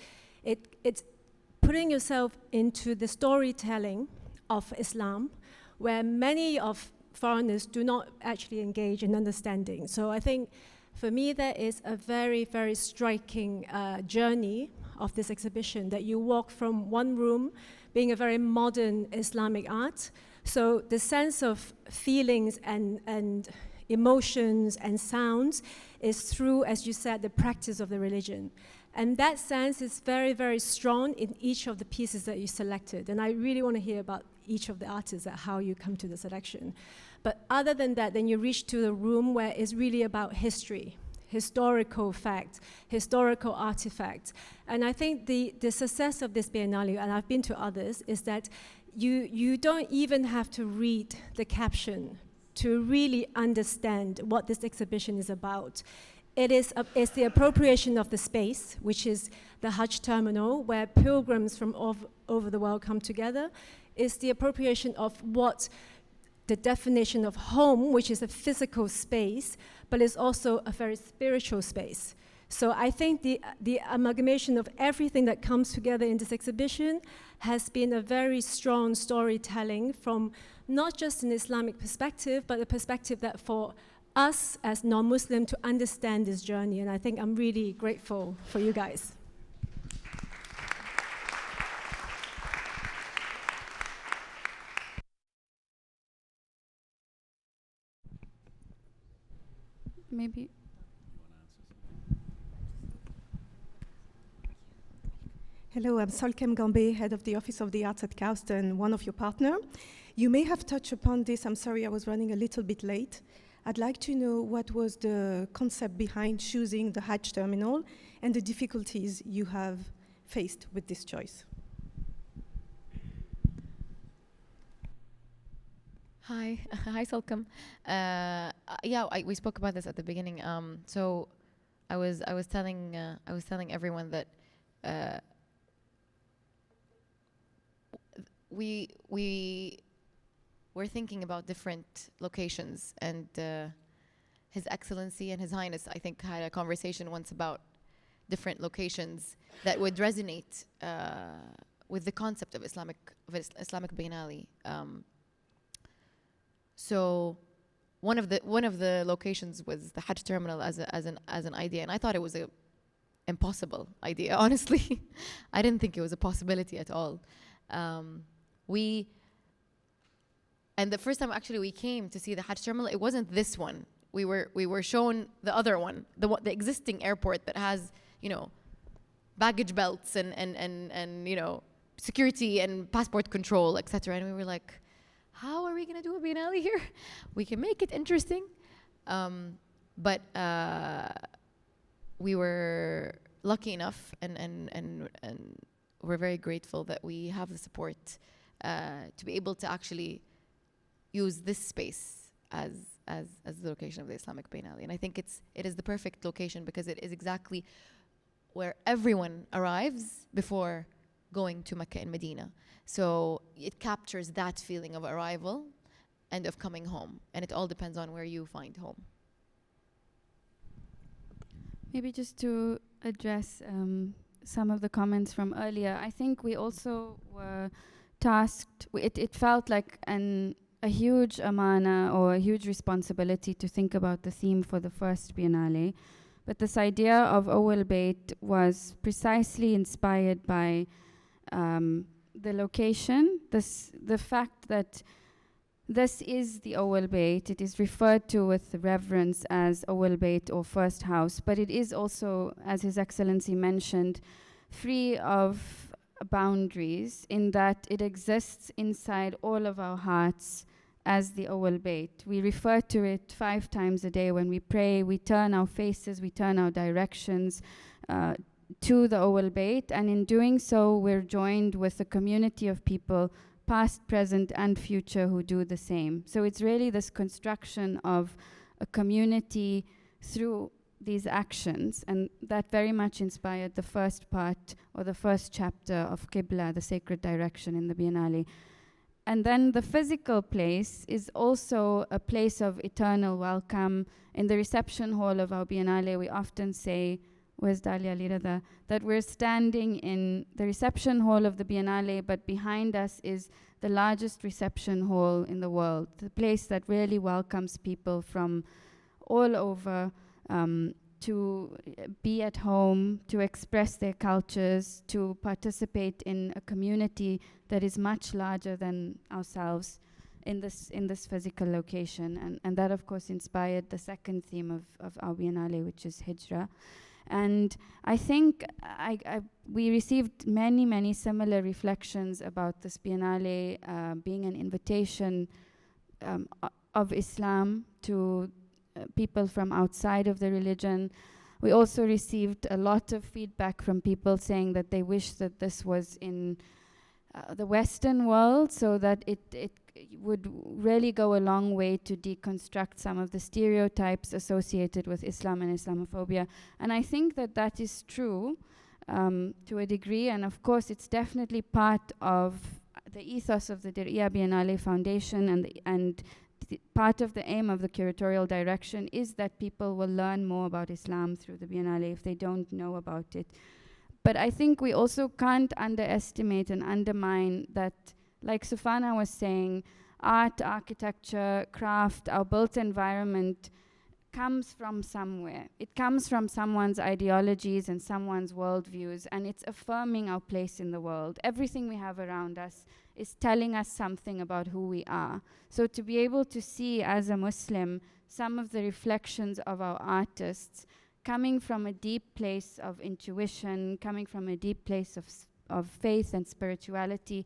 putting yourself into the storytelling of Islam, where many of foreigners do not actually engage in understanding. So I think for me, that is a very, very striking journey of this exhibition, that you walk from one room, being a very modern Islamic art. So the sense of feelings and emotions and sounds is through, as you said, the practice of the religion. And that sense is very, very strong in each of the pieces that you selected. And I really want to hear about each of the artists and how you come to the selection. But other than that, then you reach to the room where it's really about history, historical facts, historical artifacts. And I think the success of this Biennale, and I've been to others, is that you don't even have to read the caption to really understand what this exhibition is about. It's the appropriation of the space, which is the Hajj terminal, where pilgrims from over the world come together. It's the appropriation of what the definition of home, which is a physical space, but it's also a very spiritual space. So I think the amalgamation of everything that comes together in this exhibition has been a very strong storytelling from not just an Islamic perspective, but a perspective that for us as non-Muslim to understand this journey. And I think I'm really grateful for you guys. Maybe. Hello, I'm Solkem Gambe, head of the Office of the Arts at Kauston, one of your partners. You may have touched upon this. I'm sorry, I was running a little bit late. I'd like to know what was the concept behind choosing the Hajj terminal and the difficulties you have faced with this choice. Hi, hi, Solkem. We spoke about this at the beginning. So, I was telling everyone that we were thinking about different locations, and His Excellency and His Highness, I think, had a conversation once about different locations that would resonate with the concept of Islamic Biennale. So one of the locations was the Hajj terminal as an idea, and I thought it was a impossible idea, honestly. I didn't think it was a possibility at all. And the first time actually we came to see the Hajj terminal, it wasn't this one. We were shown the other one, the existing airport that has, baggage belts and security and passport control, etc. And we were like, how are we gonna do a Biennale here? We can make it interesting, but we were lucky enough, and we're very grateful that we have the support to be able to actually use this space as the location of the Islamic Biennale. And I think it is the perfect location because it is exactly where everyone arrives before going to Mecca and Medina. So it captures that feeling of arrival and of coming home. And it all depends on where you find home. Maybe just to address some of the comments from earlier, I think we also were tasked, it felt like an a huge amana or a huge responsibility to think about the theme for the first Biennale. But this idea of Awwal Bait was precisely inspired by the location, the fact that this is the Awwal Bait. It is referred to with reverence as Awwal Bait or first house, but it is also, as His Excellency mentioned, free of boundaries in that it exists inside all of our hearts as the Awwal Bait. We refer to it 5 times a day when we pray. We turn our faces, we turn our directions to the Awwal Bait, and in doing so, we're joined with a community of people, past, present, and future, who do the same. So it's really this construction of a community through these actions, and that very much inspired the first part or the first chapter of Qibla, the sacred direction in the Biennale. And then the physical place is also a place of eternal welcome. In the reception hall of our Biennale, we often say, where's Dalia Lirada, that we're standing in the reception hall of the Biennale, but behind us is the largest reception hall in the world, the place that really welcomes people from all over to be at home, to express their cultures, to participate in a community that is much larger than ourselves in this physical location. And that, of course, inspired the second theme of our Biennale, which is Hijra. And I think we received many similar reflections about this Biennale being an invitation of Islam to people from outside of the religion. We also received a lot of feedback from people saying that they wish that this was in the Western world, so that it would really go a long way to deconstruct some of the stereotypes associated with Islam and Islamophobia. And I think that that is true to a degree, and of course it's definitely part of the ethos of the Diriyah Biennale Foundation, and part of the aim of the curatorial direction is that people will learn more about Islam through the Biennale if they don't know about it. But I think we also can't underestimate and undermine that, like Sufana was saying, art, architecture, craft, our built environment comes from somewhere. It comes from someone's ideologies and someone's worldviews, and it's affirming our place in the world. Everything we have around us is telling us something about who we are. So to be able to see as a Muslim some of the reflections of our artists coming from a deep place of intuition, coming from a deep place of faith and spirituality,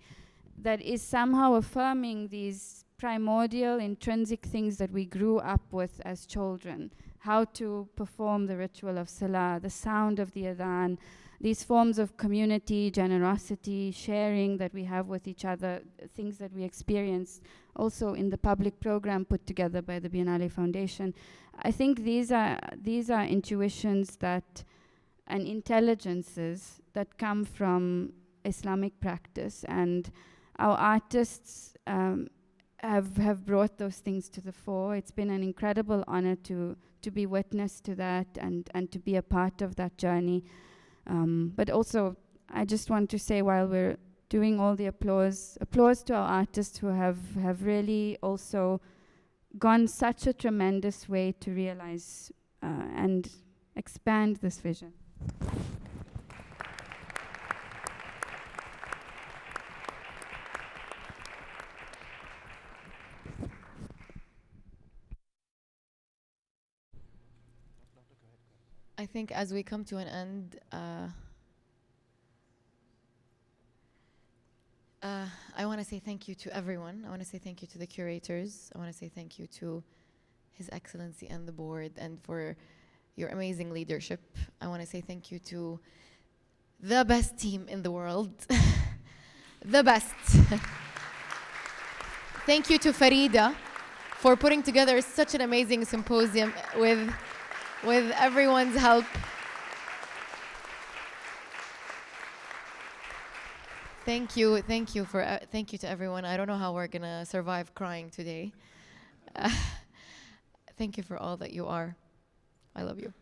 that is somehow affirming these primordial, intrinsic things that we grew up with as children. How to perform the ritual of Salah, the sound of the Adhan, these forms of community, generosity, sharing that we have with each other, things that we experience also in the public program put together by the Biennale Foundation. I think these are intuitions that and intelligences that come from Islamic practice, and our artists have brought those things to the fore. It's been an incredible honor to be witness to that and to be a part of that journey. But also, I just want to say, while we're doing all the applause to our artists who have really also gone such a tremendous way to realize and expand this vision. I think as we come to an end, I want to say thank you to everyone. I want to say thank you to the curators. I want to say thank you to His Excellency and the board, and for your amazing leadership. I want to say thank you to the best team in the world. The best. Thank you to Farida for putting together such an amazing symposium with everyone's help. Thank you to everyone. I don't know how we're gonna survive crying today. Thank you for all that you are. I love you.